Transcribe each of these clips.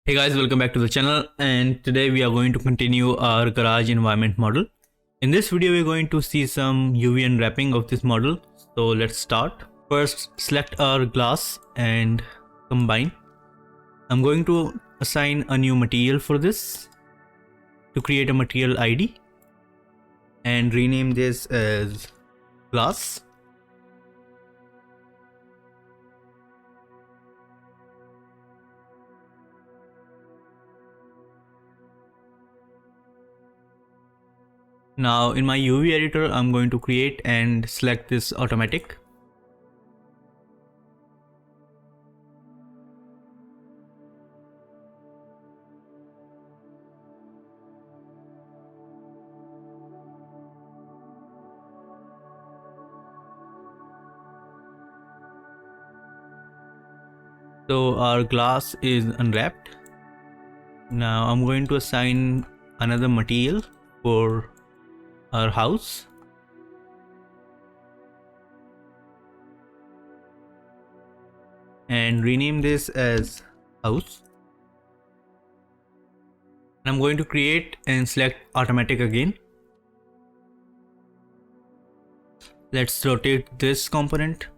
Hey guys, welcome back to the channel, and today we are going to continue our garage environment model. In this video we are going to see some UV unwrapping of this model. So let's start. First select our glass and combine. I'm going to assign a new material for this to create a material ID and rename this as glass. Now in my UV editor, I'm going to create and select this automatic. So our glass is unwrapped. Now I'm going to assign another material for our house. And rename this as house. And I'm going to create and select automatic again. Let's rotate this component.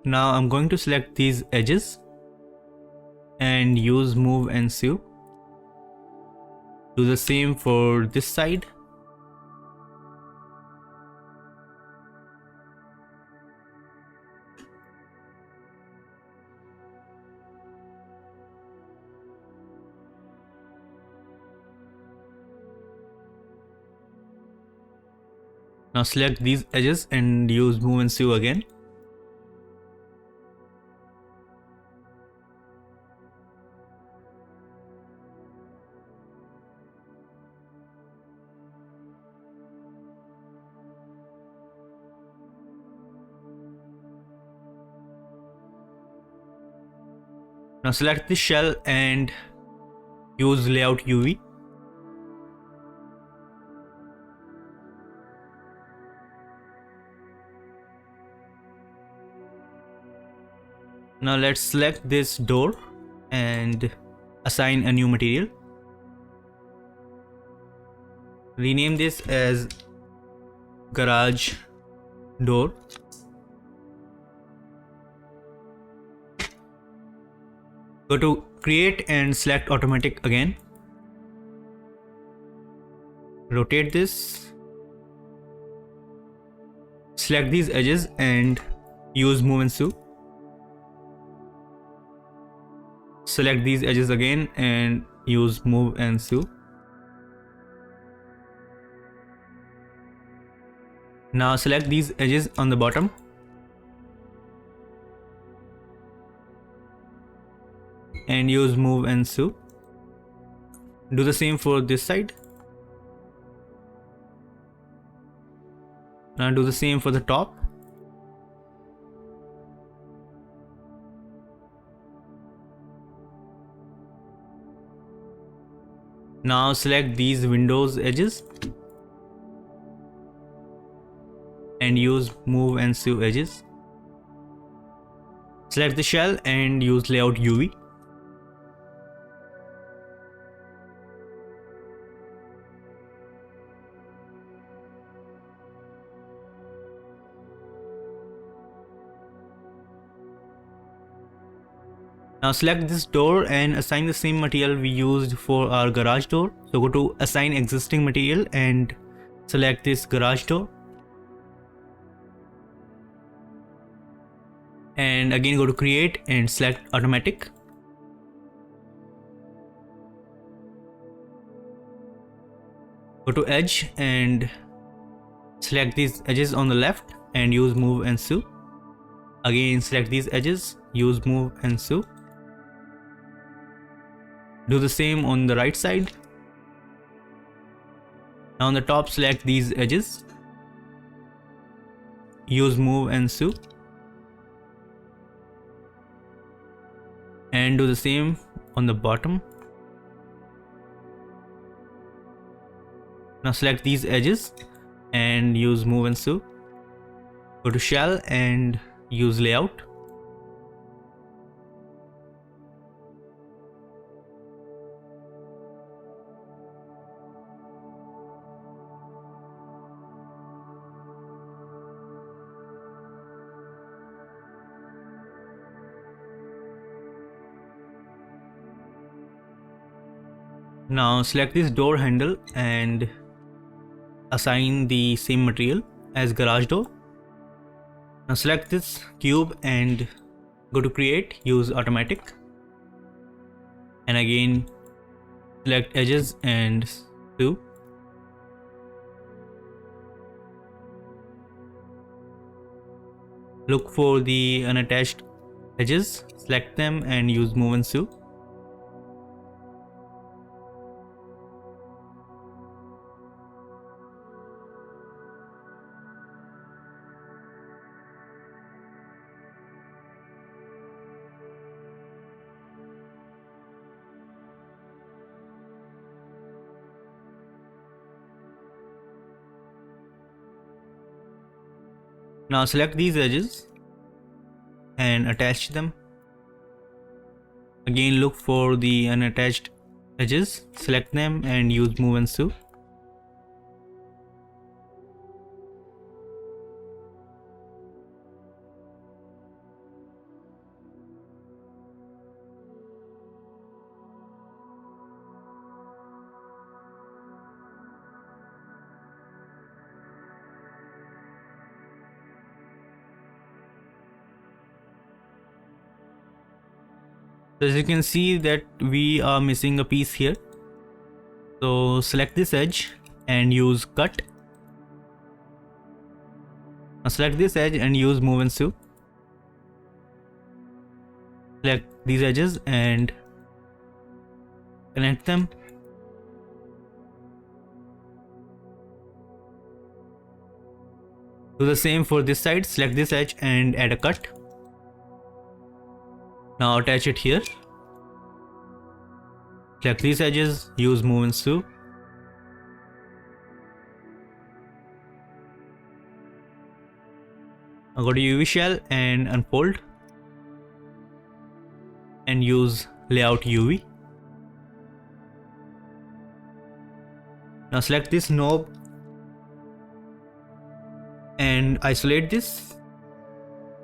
Now I'm going to select these edges and use move and sew. Do the same for this side. Now select these edges and use move and sew again. Now select this shell and use layout UV. Now let's select this door and assign a new material. Rename this as garage door. Go to create and select automatic again. Rotate this. Select these edges and use move and sew. Select these edges again and use move and sew. Now select these edges on the bottom. And use move and sew. Do the same for this side. Now do the same for the top. Now select these windows edges and use move and sew edges. Select the shell and use layout UV. Now select this door and assign the same material we used for our garage door. So go to assign existing material and select this garage door. And again go to create and select automatic. Go to edge and select these edges on the left and use move and sew. Again select these edges, use move and sew. Do the same on the right side. Now on the top select these edges. Use move and sew. And do the same on the bottom. Now select these edges and use move and sew. Go to shell and use layout. Now select this door handle and assign the same material as garage door. Now select this cube and go to create, use automatic, and again select edges and sew. Look for the unattached edges, select them and use move and sew. Now select these edges and attach them. Again look for the unattached edges, select them and use move and sew. So as you can see that we are missing a piece here. So select this edge and use cut. Now select this edge and use move and sew. Select these edges and connect them. Do the same for this side, select this edge and add a cut. Now attach it here. Select these edges, use move and sew. Now go to UV shell and unfold and use layout UV. Now select this knob and isolate this.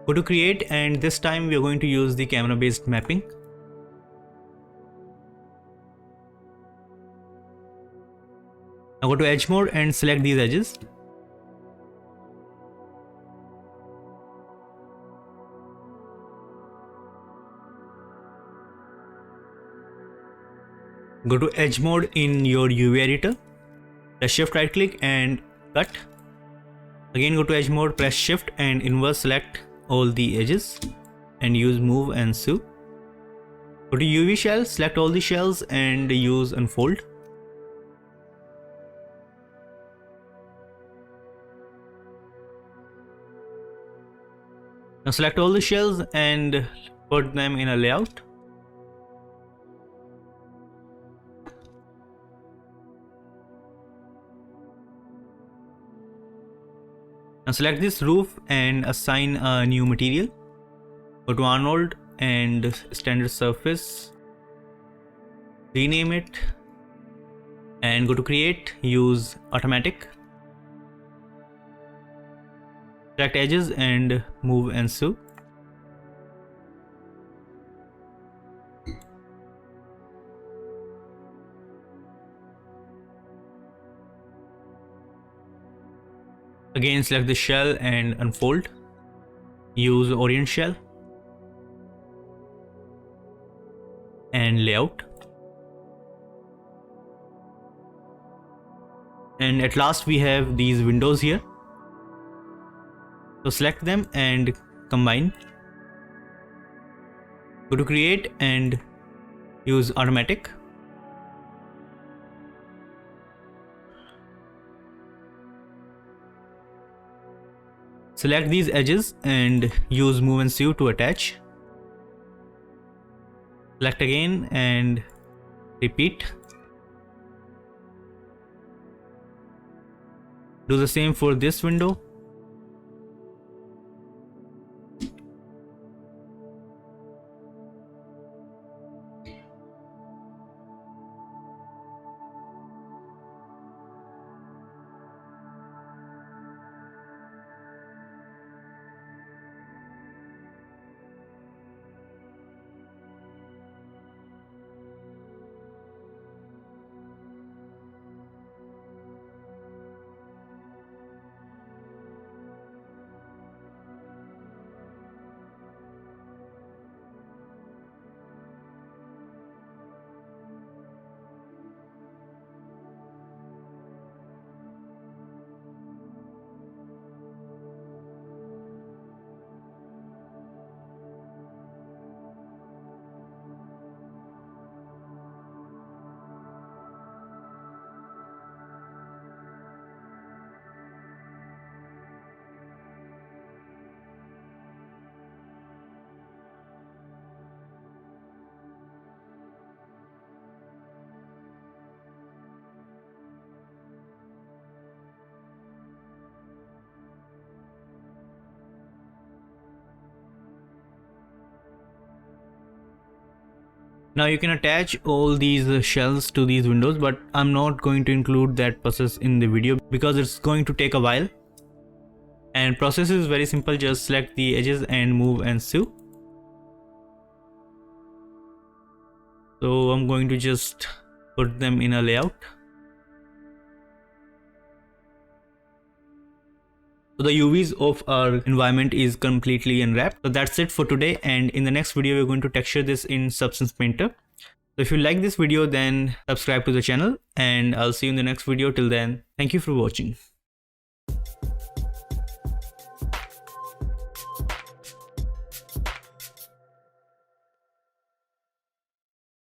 Go to create and this time we are going to use the camera based mapping. Now go to edge mode and select these edges. Go to edge mode in your UV editor. Press shift right click and cut. Again go to edge mode, press shift and inverse select all the edges and use move and sew. Go to UV shell, select all the shells and use unfold. Now select all the shells and put them in a layout. Now select this roof and assign a new material. Go to Arnold and standard surface. Rename it and go to create, use automatic. Select edges and move and sew. Again select the shell and unfold. Use orient shell and layout. And at last we have these windows here. So select them and combine. Go to create and use automatic. Select these edges and use move and sew to attach. Select again and repeat. Do the same for this window. Now you can attach all these shells to these windows, but I'm not going to include that process in the video because it's going to take a while. And process is very simple, just select the edges and move and sew. So I'm going to just put them in a layout. So the UVs of our environment is completely unwrapped. So that's it for today, and in the next video we're going to texture this in Substance Painter. So if you like this video, then subscribe to the channel, and I'll see you in the next video. Till then, thank you for watching.